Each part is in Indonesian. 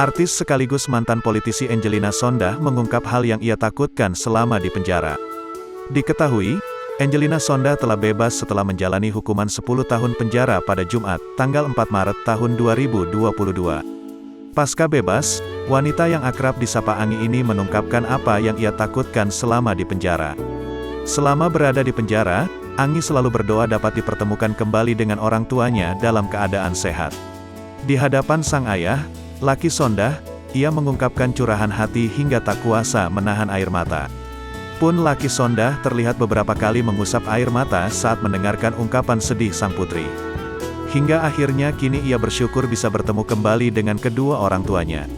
Artis sekaligus mantan politisi Angelina Sondah mengungkap hal yang ia takutkan selama di penjara. Diketahui, Angelina Sondah telah bebas setelah menjalani hukuman 10 tahun penjara pada Jumat, tanggal 4 Maret tahun 2022. Pasca bebas, wanita yang akrab disapa Anggi ini mengungkapkan apa yang ia takutkan selama di penjara. Selama berada di penjara, Anggi selalu berdoa dapat dipertemukan kembali dengan orang tuanya dalam keadaan sehat. Di hadapan sang ayah, Lucky Sondah, ia mengungkapkan curahan hati hingga tak kuasa menahan air mata. Pun Lucky Sondah terlihat beberapa kali mengusap air mata saat mendengarkan ungkapan sedih sang putri. Hingga akhirnya kini ia bersyukur bisa bertemu kembali dengan kedua orang tuanya.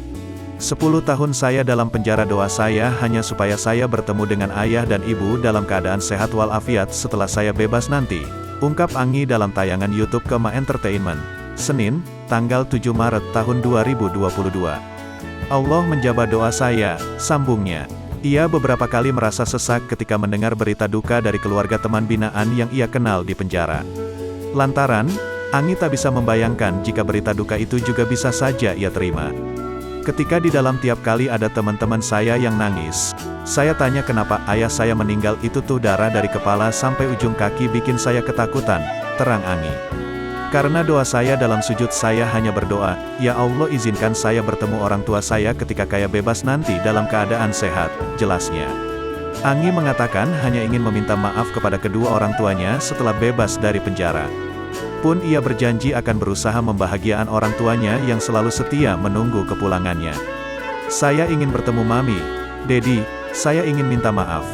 10 tahun saya dalam penjara, doa saya hanya supaya saya bertemu dengan ayah dan ibu dalam keadaan sehat walafiat setelah saya bebas nanti, ungkap Anggi dalam tayangan YouTube Kema Entertainment, Senin, tanggal 7 Maret tahun 2022. Allah menjawab doa saya, sambungnya. Ia beberapa kali merasa sesak ketika mendengar berita duka dari keluarga teman binaan yang ia kenal di penjara. Lantaran, Anggi tak bisa membayangkan jika berita duka itu juga bisa saja ia terima. Ketika di dalam tiap kali ada teman-teman saya yang nangis, saya tanya kenapa ayah saya meninggal, itu tuh darah dari kepala sampai ujung kaki bikin saya ketakutan, terang Anggi. Karena doa saya dalam sujud, saya hanya berdoa, ya Allah izinkan saya bertemu orang tua saya ketika kaya bebas nanti dalam keadaan sehat, jelasnya. Anggi mengatakan hanya ingin meminta maaf kepada kedua orang tuanya setelah bebas dari penjara. Pun ia berjanji akan berusaha membahagiakan orang tuanya yang selalu setia menunggu kepulangannya. Saya ingin bertemu Mami, Dedi, saya ingin minta maaf.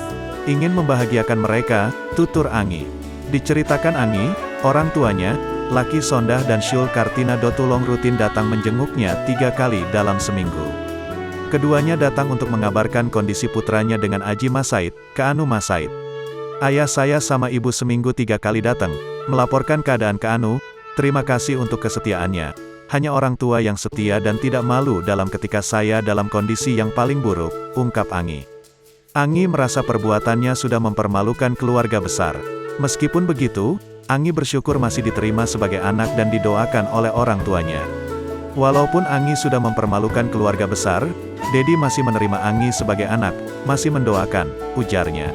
Ingin membahagiakan mereka, tutur Anggi. Diceritakan Anggi, orang tuanya, Lucky Sondah dan Syul Kartina Dotulong rutin datang menjenguknya 3 kali dalam seminggu. Keduanya datang untuk mengabarkan kondisi putranya dengan Aji Masaid, Keanu Masaid. Ayah saya sama ibu seminggu 3 kali datang, melaporkan keadaan Keanu, terima kasih untuk kesetiaannya. Hanya orang tua yang setia dan tidak malu dalam ketika saya dalam kondisi yang paling buruk, ungkap Anggi. Anggi merasa perbuatannya sudah mempermalukan keluarga besar. Meskipun begitu, Anggi bersyukur masih diterima sebagai anak dan didoakan oleh orang tuanya. Walaupun Anggi sudah mempermalukan keluarga besar, Dedi masih menerima Anggi sebagai anak, masih mendoakan, ujarnya.